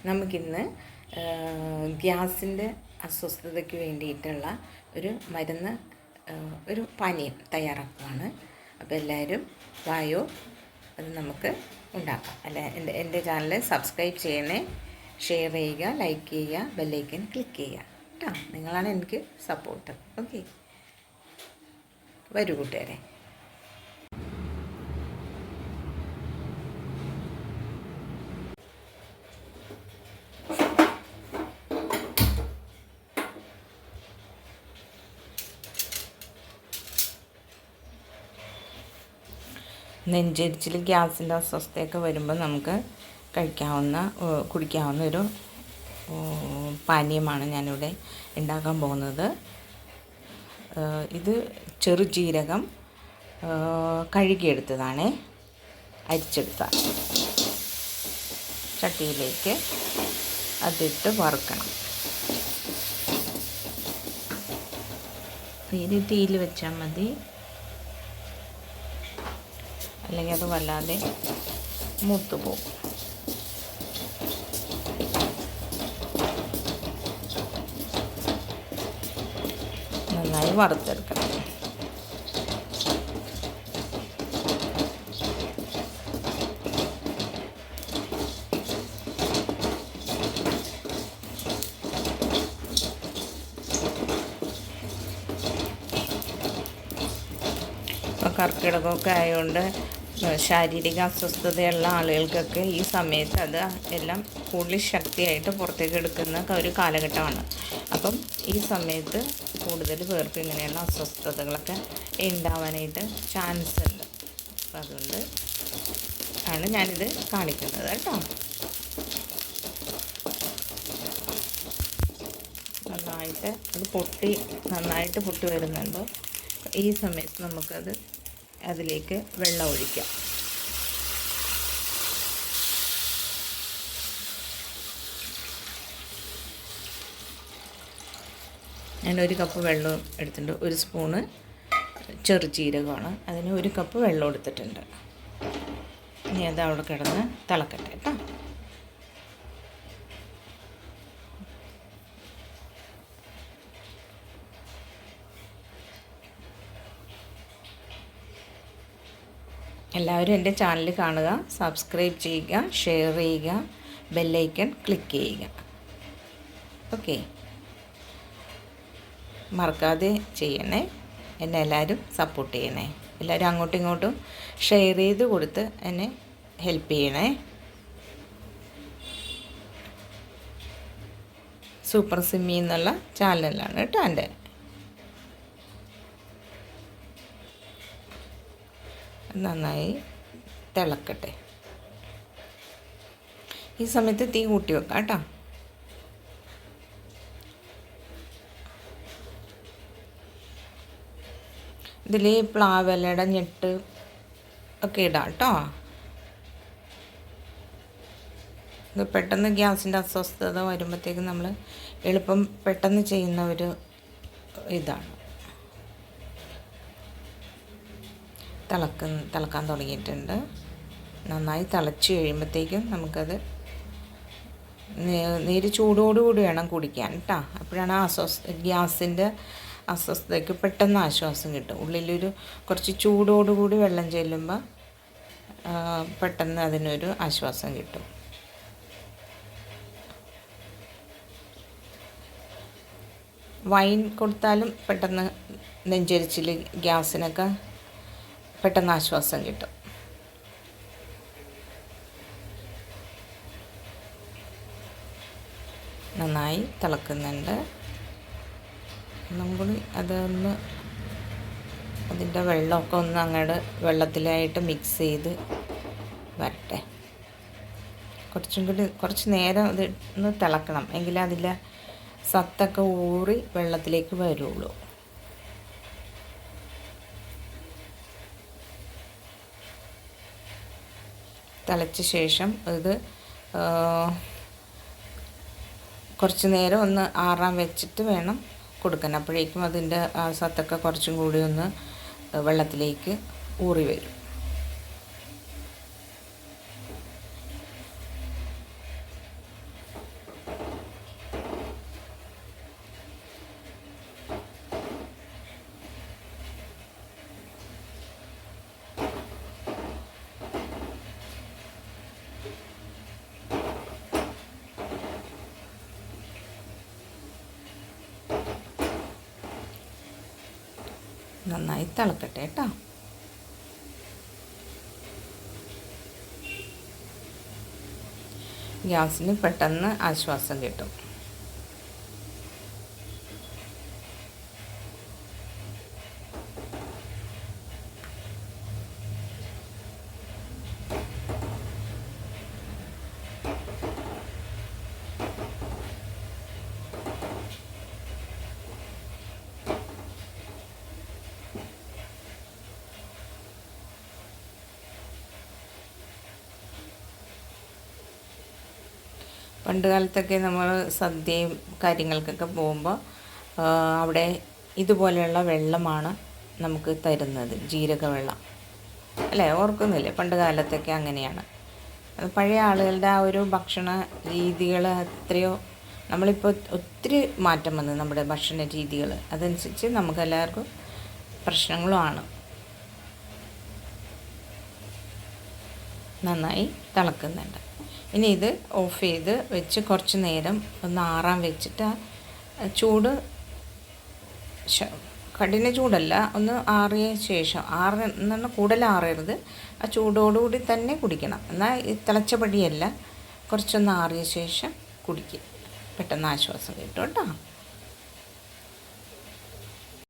നമുക്കിന്ന് ഗ്യാസിൻ്റെ അസ്വസ്ഥതയ്ക്ക് വേണ്ടിയിട്ടുള്ള ഒരു മരുന്ന്, ഒരു പാനീയം തയ്യാറാക്കുകയാണ്. അപ്പോൾ എല്ലാവരും വായോ, അത് നമുക്ക് ഉണ്ടാക്കാം. എൻ്റെ ചാനൽ സബ്സ്ക്രൈബ് ചെയ്യണേ, ഷെയർ ചെയ്യുക, ലൈക്ക് ചെയ്യുക, ബെല്ലൈക്കൻ ക്ലിക്ക് ചെയ്യുക കേട്ടോ. നിങ്ങളാണ് എനിക്ക് സപ്പോർട്ട്. ഓക്കെ, വരൂ കൂട്ടുകാരെ. നെഞ്ചരിച്ചിൽ, ഗ്യാസിൻ്റെ അസ്വസ്ഥതയൊക്കെ വരുമ്പോൾ നമുക്ക് കുടിക്കാവുന്ന ഒരു പാനീയമാണ് ഞാനിവിടെ ഉണ്ടാക്കാൻ പോകുന്നത്. ഇത് ചെറുജീരകം കഴുകിയെടുത്തതാണ്, അരിച്ചെടുത്ത ചട്ടിയിലേക്ക് അതിട്ട് വറുക്കണം. തീയിൽ വെച്ചാൽ മതി, അല്ലെങ്കിൽ അത് വല്ലാതെ മൂത്ത് പോകും. നന്നായി വറുത്തെടുക്കണം. ഇപ്പോൾ കർക്കിടകമൊക്കെ ആയതുകൊണ്ട് ശാരീരിക അസ്വസ്ഥതയുള്ള ആളുകൾക്കൊക്കെ ഈ സമയത്ത് അത് എല്ലാം കൂടുതൽ ശക്തിയായിട്ട് പുറത്തേക്ക് എടുക്കുന്ന ഒരു കാലഘട്ടമാണ്. അപ്പം ഈ സമയത്ത് കൂടുതൽ പേർക്ക് ഇങ്ങനെയുള്ള അസ്വസ്ഥതകളൊക്കെ ഉണ്ടാവാനായിട്ട് ചാൻസ് ഉണ്ട്. അപ്പം അതുകൊണ്ട് ആണ് ഞാനിത് കാണിക്കുന്നത് കേട്ടോ. നന്നായിട്ട് പൊട്ടി വരുന്നുണ്ട്. ഈ സമയത്ത് നമുക്കത് അതിലേക്ക് വെള്ളം ഒഴിക്കാം. ഞാൻ 1 കപ്പ് വെള്ളം എടുത്തിട്ടുണ്ട്. 1 സ്പൂണ് ചെറുജീരകമാണ്, അതിന് 1 കപ്പ് വെള്ളം എടുത്തിട്ടുണ്ട്. ഇനി അത് അവിടെ കിടന്ന് തിളക്കട്ടെ കേട്ടോ. എല്ലാവരും എൻ്റെ ചാനൽ കാണുക, സബ്സ്ക്രൈബ് ചെയ്യുക, ഷെയർ ചെയ്യുക, ബെല്ലൈക്കൺ ക്ലിക്ക് ചെയ്യുക. ഓക്കെ, മറക്കാതെ ചെയ്യണേ. എന്നെ എല്ലാവരും സപ്പോർട്ട് ചെയ്യണേ. എല്ലാവരും അങ്ങോട്ടും ഇങ്ങോട്ടും ഷെയർ ചെയ്ത് കൊടുത്ത് എന്നെ ഹെൽപ്പ് ചെയ്യണേ. സൂപ്പർ സിമ്മി എന്നുള്ള ചാനലാണ് കേട്ടോ എൻ്റെ. നന്നായി തിളക്കട്ടെ. ഈ സമയത്ത് തീ കൂട്ടി വെക്കാം കേട്ടോ. ഇതിൽ പ്ലാവിലയുടെ ഞെട്ട് ഒക്കെ ഇടാം കേട്ടോ. ഇത് പെട്ടെന്ന് ഗ്യാസിൻ്റെ അസ്വസ്ഥത വരുമ്പോഴത്തേക്കും നമ്മൾ എളുപ്പം പെട്ടെന്ന് ചെയ്യുന്ന ഒരു ഇതാണ്. തിളക്കാൻ തുടങ്ങിയിട്ടുണ്ട്. നന്നായി തിളച്ച് കഴിയുമ്പോഴത്തേക്കും നമുക്കത് നേരെ ചൂടോടുകൂടി വേണം കുടിക്കാൻ കേട്ടോ. അപ്പോഴാണ് ഗ്യാസിൻ്റെ അസ്വസ്ഥതയ്ക്ക് പെട്ടെന്ന് ആശ്വാസം കിട്ടും. ഉള്ളിലൊരു കുറച്ച് ചൂടോടുകൂടി വെള്ളം ചെല്ലുമ്പോൾ പെട്ടെന്ന് അതിനൊരു ആശ്വാസം കിട്ടും. വൈൻ കൊടുത്താലും പെട്ടെന്ന് നെഞ്ചരിച്ചിൽ, ഗ്യാസിനൊക്കെ പെട്ടെന്ന് ആശ്വാസം കിട്ടും. നന്നായി തിളക്കുന്നുണ്ട്. നമ്മൾ അതൊന്ന് അതിൻ്റെ വെള്ളമൊക്കെ ഒന്ന് അങ്ങോട്ട് വെള്ളത്തിലായിട്ട് മിക്സ് ചെയ്ത് വരട്ടെ. കുറച്ച് നേരം അത് ഒന്ന് തിളക്കണം, എങ്കിലേ അതിലെ സത്തൊക്കെ ഊറി വെള്ളത്തിലേക്ക് വരുള്ളൂ. തിളച്ച ശേഷം ഇത് കുറച്ച് നേരം ഒന്ന് ആറാൻ വെച്ചിട്ട് വേണം കൊടുക്കാൻ. അപ്പോഴേക്കും അതിൻ്റെ സത്തൊക്കെ കുറച്ചും കൂടി ഒന്ന് വെള്ളത്തിലേക്ക് ഊറി വരും. നന്നായി തിളക്കട്ടെ കേട്ടോ. ഗ്യാസിന് പെട്ടെന്ന് ആശ്വാസം കിട്ടും. പണ്ട് കാലത്തൊക്കെ നമ്മൾ സദ്യയും കാര്യങ്ങൾക്കൊക്കെ പോകുമ്പോൾ അവിടെ ഇതുപോലെയുള്ള വെള്ളമാണ് നമുക്ക് തരുന്നത്, ജീരക വെള്ളം അല്ലേ? ഓർക്കുന്നില്ലേ? പണ്ട് കാലത്തൊക്കെ അങ്ങനെയാണ്. പഴയ ആളുകളുടെ ആ ഒരു ഭക്ഷണ രീതികൾ എത്രയോ, നമ്മളിപ്പോൾ ഒത്തിരി മാറ്റം വന്നു നമ്മുടെ ഭക്ഷണ രീതികൾ. അതനുസരിച്ച് നമുക്കെല്ലാവർക്കും പ്രശ്നങ്ങളുമാണ്. നന്നായി തിളക്കുന്നുണ്ട്. ഇനി ഇത് ഓഫ് ചെയ്ത് വെച്ച് കുറച്ച് നേരം ഒന്ന് ആറാൻ വെച്ചിട്ട് ചൂട് കഠിന ചൂടല്ല, ഒന്ന് ആറിയ ശേഷം എന്നാൽ കൂടുതൽ ആറരുത്, ആ ചൂടോടുകൂടി തന്നെ കുടിക്കണം. എന്നാൽ തിളച്ച പടിയല്ല, കുറച്ചൊന്ന് ആറിയ ശേഷം കുടിക്കുക, പെട്ടെന്ന് ആശ്വാസം കിട്ടും കേട്ടോ.